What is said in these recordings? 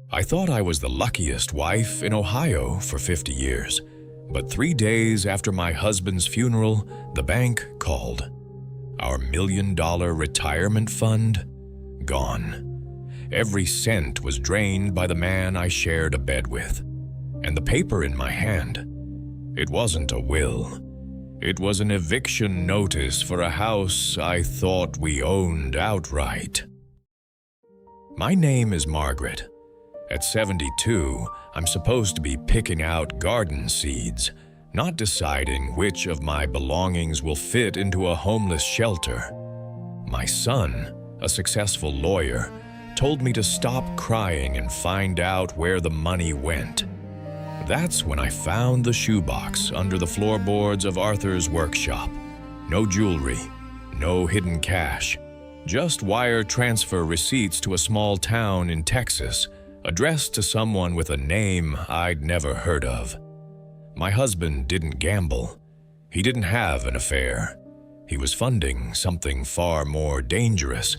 I thought I was the luckiest wife in Ohio for 50 years, but 3 days after my husband's funeral, the bank called. Our $1 million retirement fund, gone. Every cent was drained by the man I shared a bed with. And the paper in my hand, it wasn't a will. It was an eviction notice for a house I thought we owned outright. My name is Margaret. At 72, I'm supposed to be picking out garden seeds, not deciding which of my belongings will fit into a homeless shelter. My son, a successful lawyer, told me to stop crying and find out where the money went. That's when I found the shoebox under the floorboards of Arthur's workshop. No jewelry, no hidden cash, just wire transfer receipts to a small town in Texas, addressed to someone with a name I'd never heard of. My husband didn't gamble. He didn't have an affair. He was funding something far more dangerous,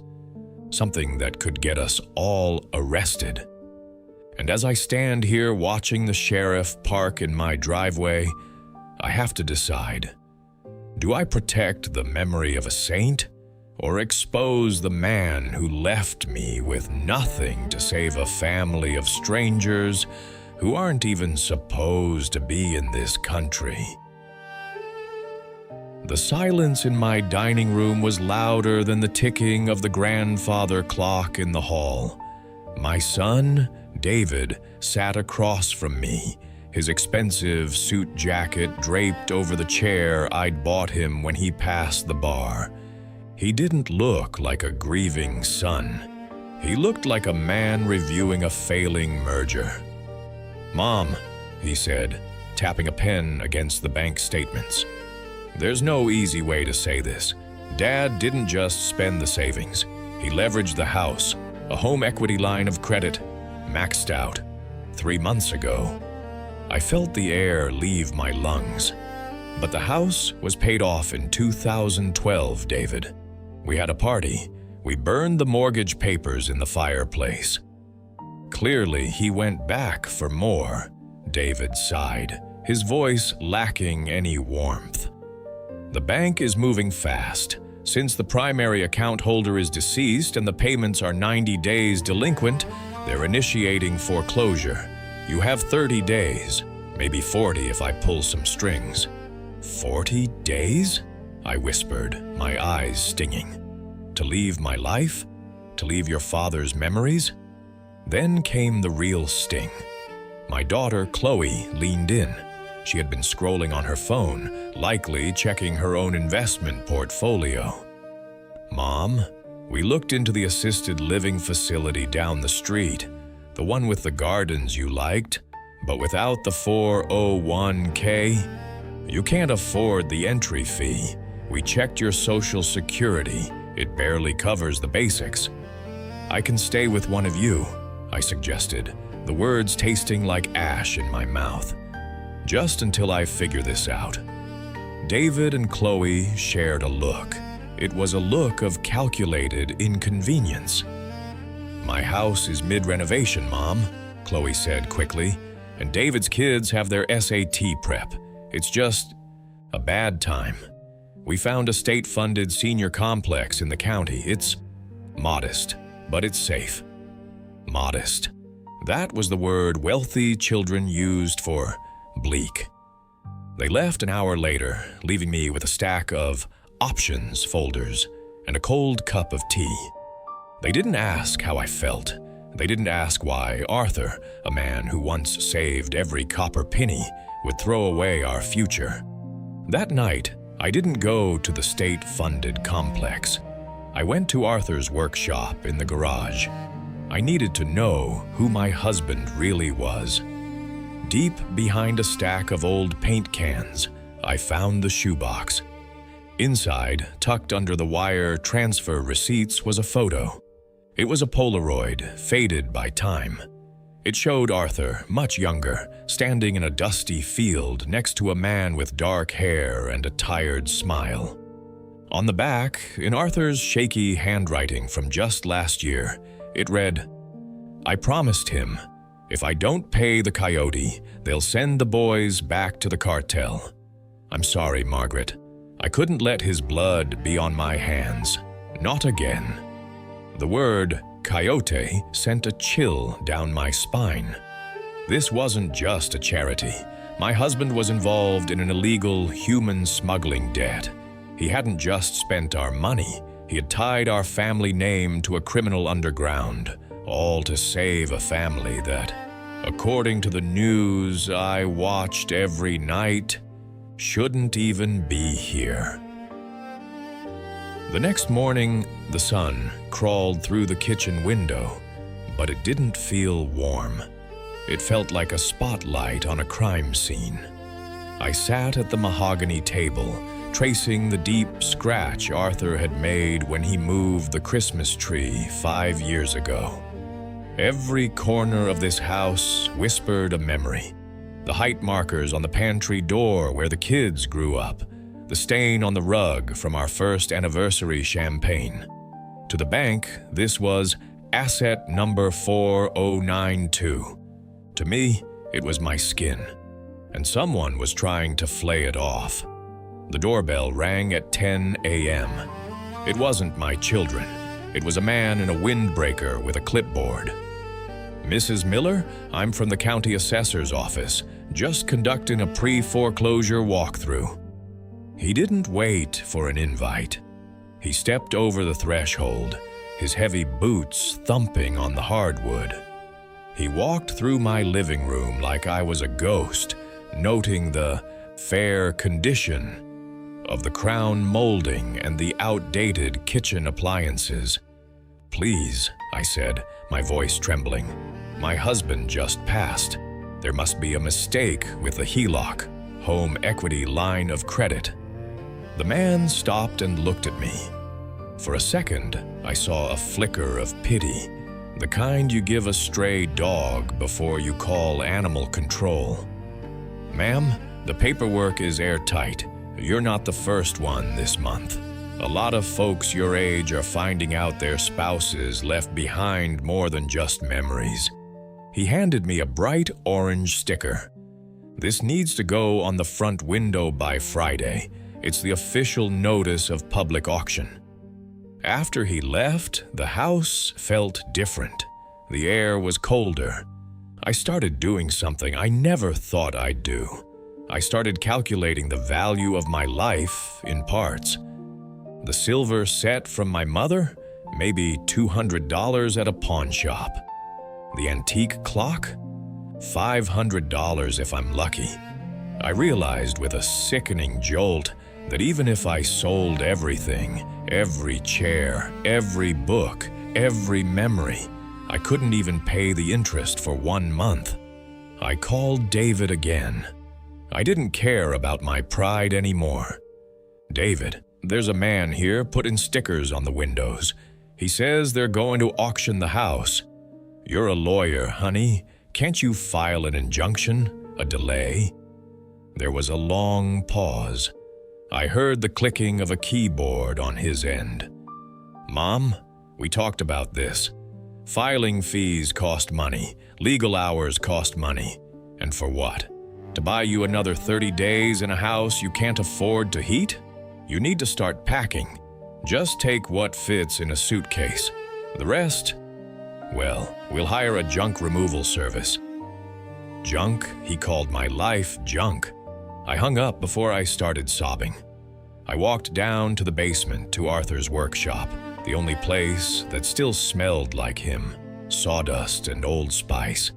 something that could get us all arrested. And as I stand here watching the sheriff park in my driveway, I have to decide. Do I protect the memory of a saint, or expose the man who left me with nothing to save a family of strangers who aren't even supposed to be in this country? The silence in my dining room was louder than the ticking of the grandfather clock in the hall. My son, David, sat across from me, his expensive suit jacket draped over the chair I'd bought him when he passed the bar. He didn't look like a grieving son. He looked like a man reviewing a failing merger. "Mom," he said, tapping a pen against the bank statements. "There's no easy way to say this. Dad didn't just spend the savings. He leveraged the house, a home equity line of credit, maxed out 3 months ago." I felt the air leave my lungs. But the house was paid off in 2012, David. We had a party. We burned the mortgage papers in the fireplace. Clearly, he went back for more, David sighed, his voice lacking any warmth. The bank is moving fast. Since the primary account holder is deceased and the payments are 90 days delinquent, they're initiating foreclosure. You have 30 days, maybe 40 if I pull some strings. 40 days? I whispered, my eyes stinging. To leave my life? To leave your father's memories? Then came the real sting. My daughter, Chloe, leaned in. She had been scrolling on her phone, likely checking her own investment portfolio. "Mom, we looked into the assisted living facility down the street, the one with the gardens you liked, but without the 401k. You can't afford the entry fee. We checked your Social Security. It barely covers the basics. I can stay with one of you," I suggested, the words tasting like ash in my mouth. "Just until I figure this out." David and Chloe shared a look. It was a look of calculated inconvenience. "My house is mid-renovation, Mom," Chloe said quickly, "and David's kids have their SAT prep. It's just a bad time. We found a state-funded senior complex in the county. It's modest, but it's safe." Modest. That was the word wealthy children used for bleak. They left an hour later, leaving me with a stack of options folders and a cold cup of tea. They didn't ask how I felt. They didn't ask why Arthur, a man who once saved every copper penny, would throw away our future. That night, I didn't go to the state-funded complex. I went to Arthur's workshop in the garage. I needed to know who my husband really was. Deep behind a stack of old paint cans, I found the shoebox. Inside, tucked under the wire transfer receipts, was a photo. It was a Polaroid, faded by time. It showed Arthur, much younger, standing in a dusty field next to a man with dark hair and a tired smile. On the back, in Arthur's shaky handwriting from just last year, it read, "I promised him If I don't pay the coyote, they'll send the boys back to the cartel. I'm sorry, Margaret. I couldn't let his blood be on my hands. Not again." The word coyote sent a chill down my spine. This wasn't just a charity. My husband was involved in an illegal human smuggling debt. He hadn't just spent our money, he had tied our family name to a criminal underground, all to save a family that, according to the news I watched every night, shouldn't even be here. The next morning, the sun crawled through the kitchen window, but it didn't feel warm. It felt like a spotlight on a crime scene. I sat at the mahogany table, tracing the deep scratch Arthur had made when he moved the Christmas tree 5 years ago. Every corner of this house whispered a memory. The height markers on the pantry door where the kids grew up, the stain on the rug from our first anniversary champagne. To the bank, this was asset number 4092. To me, it was my skin, and someone was trying to flay it off. The doorbell rang at 10 a.m. It wasn't my children. It was a man in a windbreaker with a clipboard. "Mrs. Miller, I'm from the county assessor's office, just conducting a pre-foreclosure walkthrough." He didn't wait for an invite. He stepped over the threshold, his heavy boots thumping on the hardwood. He walked through my living room like I was a ghost, noting the fair condition of the crown molding and the outdated kitchen appliances. "Please," I said, my voice trembling. "My husband just passed. There must be a mistake with the HELOC, home equity line of credit." The man stopped and looked at me. For a second, I saw a flicker of pity, the kind you give a stray dog before you call animal control. "Ma'am, the paperwork is airtight. You're not the first one this month. A lot of folks your age are finding out their spouses left behind more than just memories." He handed me a bright orange sticker. "This needs to go on the front window by Friday. It's the official notice of public auction." After he left, the house felt different. The air was colder. I started doing something I never thought I'd do. I started calculating the value of my life in parts. The silver set from my mother, maybe $200 at a pawn shop. The antique clock, $500 if I'm lucky. I realized with a sickening jolt that even if I sold everything, every chair, every book, every memory, I couldn't even pay the interest for 1 month. I called David again. I didn't care about my pride anymore. "David, there's a man here putting stickers on the windows. He says they're going to auction the house. You're a lawyer, honey. Can't you file an injunction, a delay?" There was a long pause. I heard the clicking of a keyboard on his end. "Mom, we talked about this. Filing fees cost money, legal hours cost money. And for what? To buy you another 30 days in a house you can't afford to heat? You need to start packing. Just take what fits in a suitcase. The rest, well, we'll hire a junk removal service." Junk? He called my life junk. I hung up before I started sobbing. I walked down to the basement to Arthur's workshop, the only place that still smelled like him, sawdust and Old Spice.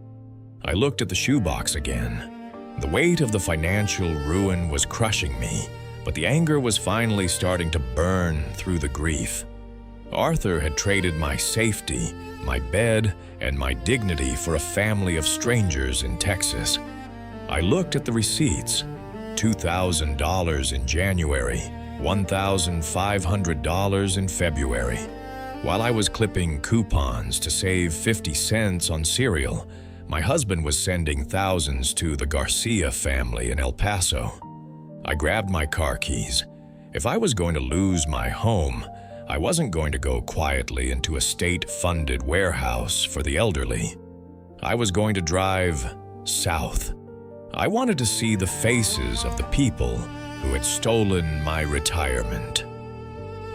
I looked at the shoebox again. The weight of the financial ruin was crushing me, but the anger was finally starting to burn through the grief. Arthur had traded my safety, my bed, and my dignity for a family of strangers in Texas. I looked at the receipts. $2,000 in January, $1,500 in February. While I was clipping coupons to save 50 cents on cereal, my husband was sending thousands to the Garcia family in El Paso. I grabbed my car keys. If I was going to lose my home, I wasn't going to go quietly into a state-funded warehouse for the elderly. I was going to drive south. I wanted to see the faces of the people who had stolen my retirement.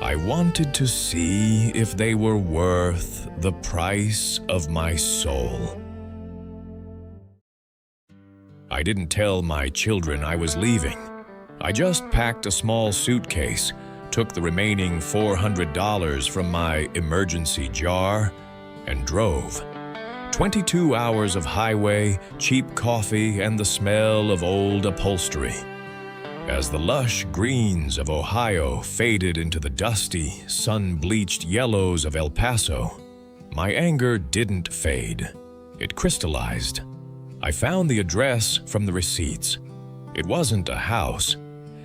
I wanted to see if they were worth the price of my soul. I didn't tell my children I was leaving. I just packed a small suitcase, took the remaining $400 from my emergency jar, and drove. 22 hours of highway, cheap coffee, and the smell of old upholstery. As the lush greens of Ohio faded into the dusty, sun-bleached yellows of El Paso, my anger didn't fade. It crystallized. I found the address from the receipts. It wasn't a house.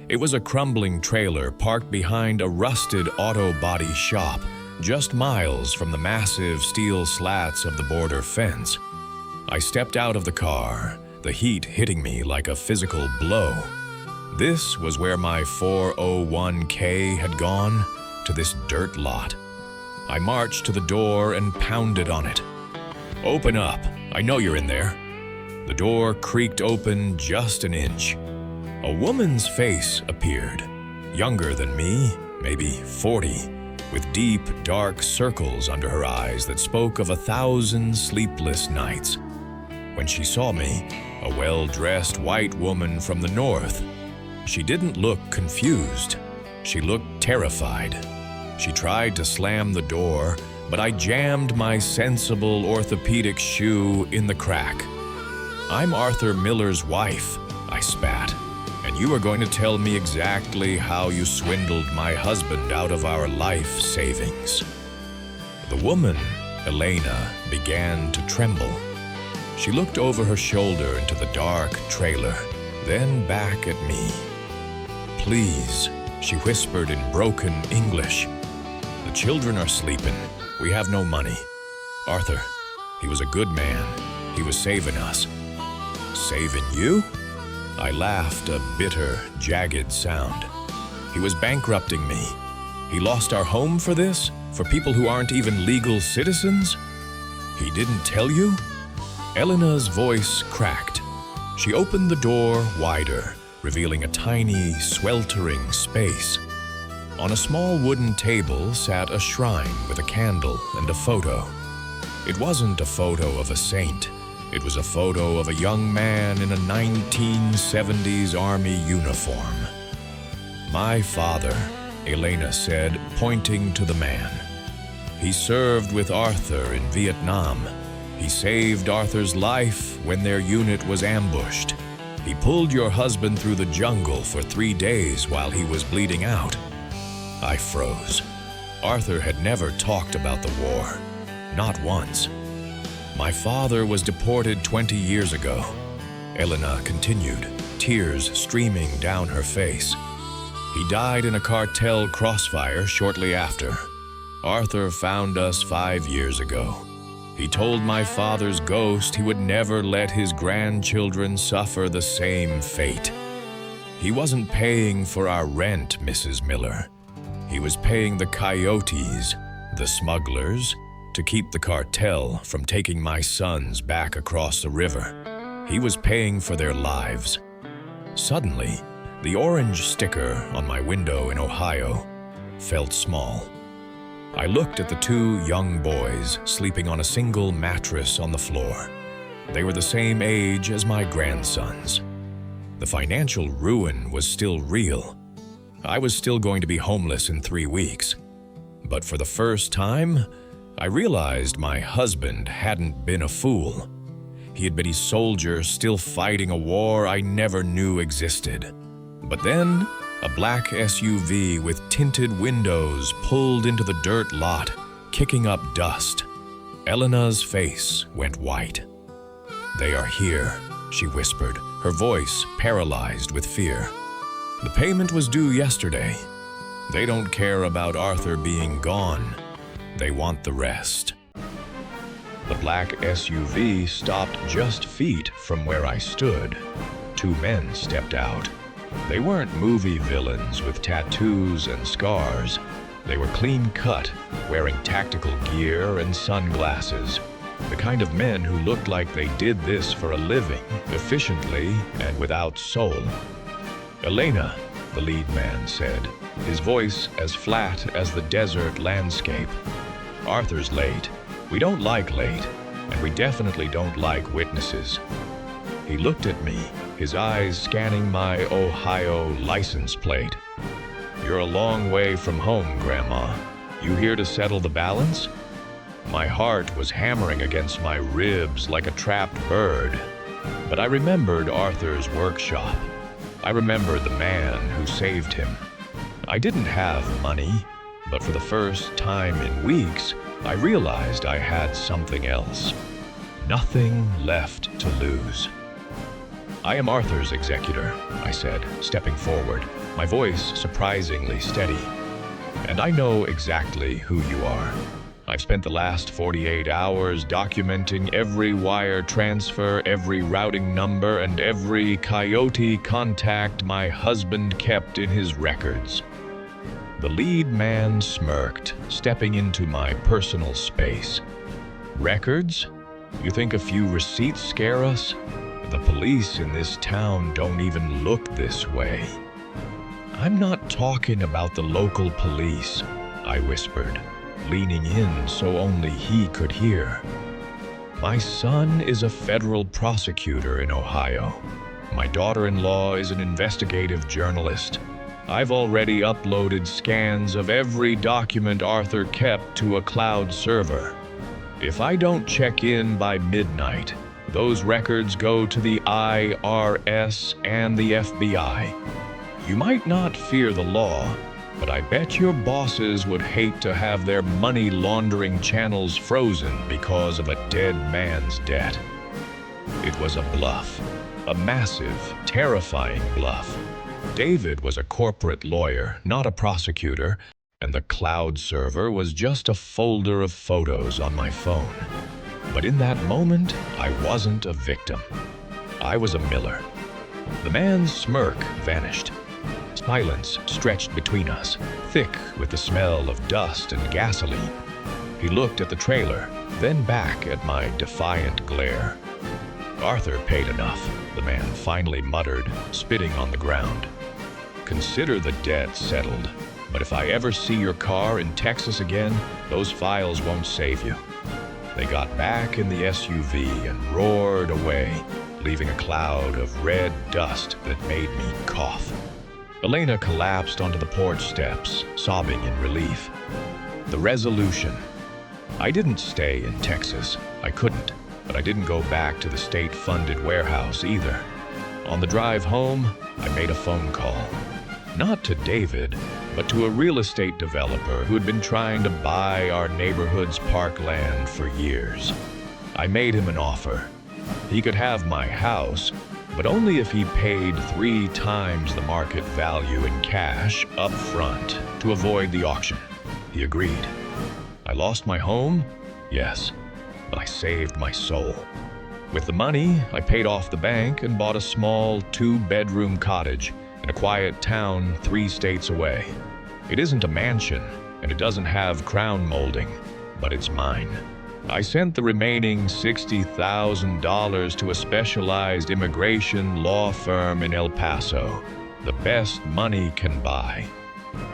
It was a crumbling trailer parked behind a rusted auto body shop, just miles from the massive steel slats of the border fence. I stepped out of the car, the heat hitting me like a physical blow. This was where my 401k had gone, to this dirt lot. I marched to the door and pounded on it. "Open up, I know you're in there." The door creaked open just an inch. A woman's face appeared, younger than me, maybe 40, with deep, dark circles under her eyes that spoke of 1,000 sleepless nights. When she saw me, a well-dressed white woman from the north, she didn't look confused. She looked terrified. She tried to slam the door, but I jammed my sensible orthopedic shoe in the crack. "I'm Arthur Miller's wife," I spat, "and you are going to tell me exactly how you swindled my husband out of our life savings." The woman, Elena, began to tremble. She looked over her shoulder into the dark trailer, then back at me. "Please," she whispered in broken English. "The children are sleeping. We have no money. Arthur, he was a good man. He was saving us." "Saving you?" I laughed, a bitter, jagged sound. "He was bankrupting me. He lost our home for this? For people who aren't even legal citizens? He didn't tell you?" Elena's voice cracked. She opened the door wider, revealing a tiny, sweltering space. On a small wooden table sat a shrine with a candle and a photo. It wasn't a photo of a saint. It was a photo of a young man in a 1970s Army uniform. "My father," Elena said, pointing to the man. "He served with Arthur in Vietnam. He saved Arthur's life when their unit was ambushed. He pulled your husband through the jungle for 3 days while he was bleeding out." I froze. Arthur had never talked about the war. Not once. "My father was deported 20 years ago," Elena continued, tears streaming down her face. "He died in a cartel crossfire shortly after. Arthur found us 5 years ago. He told my father's ghost he would never let his grandchildren suffer the same fate. He wasn't paying for our rent, Mrs. Miller. He was paying the coyotes, the smugglers, to keep the cartel from taking my sons back across the river. He was paying for their lives." Suddenly, the orange sticker on my window in Ohio felt small. I looked at the 2 young boys sleeping on a single mattress on the floor. They were the same age as my grandsons. The financial ruin was still real. I was still going to be homeless in 3 weeks. But for the first time, I realized my husband hadn't been a fool. He had been a soldier still fighting a war I never knew existed. But then, a black SUV with tinted windows pulled into the dirt lot, kicking up dust. Elena's face went white. "They are here," she whispered, her voice paralyzed with fear. "The payment was due yesterday. They don't care about Arthur being gone. They want the rest." The black SUV stopped just feet from where I stood. 2 men stepped out. They weren't movie villains with tattoos and scars. They were clean-cut, wearing tactical gear and sunglasses. The kind of men who looked like they did this for a living, efficiently and without soul. "Elena," the lead man said, his voice as flat as the desert landscape. "Arthur's late. We don't like late, and we definitely don't like witnesses." He looked at me, his eyes scanning my Ohio license plate. "You're a long way from home, Grandma. You here to settle the balance?" My heart was hammering against my ribs like a trapped bird. But I remembered Arthur's workshop. I remembered the man who saved him. I didn't have money, but for the first time in weeks, I realized I had something else. Nothing left to lose. "I am Arthur's executor," I said, stepping forward, my voice surprisingly steady. "And I know exactly who you are. I've spent the last 48 hours documenting every wire transfer, every routing number, and every coyote contact my husband kept in his records." The lead man smirked, stepping into my personal space. "Records? You think a few receipts scare us? The police in this town don't even look this way." "I'm not talking about the local police," I whispered, leaning in so only he could hear. "My son is a federal prosecutor in Ohio. My daughter-in-law is an investigative journalist. I've already uploaded scans of every document Arthur kept to a cloud server. If I don't check in by midnight, those records go to the IRS and the FBI. You might not fear the law, but I bet your bosses would hate to have their money laundering channels frozen because of a dead man's debt." It was a bluff, a massive, terrifying bluff. David was a corporate lawyer, not a prosecutor, and the cloud server was just a folder of photos on my phone. But in that moment, I wasn't a victim. I was a Miller. The man's smirk vanished. Silence stretched between us, thick with the smell of dust and gasoline. He looked at the trailer, then back at my defiant glare. "Arthur paid enough," the man finally muttered, spitting on the ground. "Consider the debt settled, but if I ever see your car in Texas again, those files won't save you." They got back in the SUV and roared away, leaving a cloud of red dust that made me cough. Elena collapsed onto the porch steps, sobbing in relief. The resolution. I didn't stay in Texas. I couldn't, but I didn't go back to the state-funded warehouse either. On the drive home, I made a phone call. Not to David, but to a real estate developer who had been trying to buy our neighborhood's parkland for years. I made him an offer. He could have my house, but only if he paid 3 times the market value in cash up front to avoid the auction. He agreed. I lost my home? Yes, but I saved my soul. With the money, I paid off the bank and bought a small 2-bedroom cottage in a quiet town 3 states away. It isn't a mansion, and it doesn't have crown molding, but it's mine. I sent the remaining $60,000 to a specialized immigration law firm in El Paso, the best money can buy.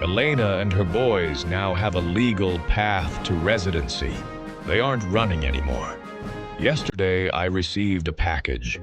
Elena and her boys now have a legal path to residency. They aren't running anymore. Yesterday, I received a package.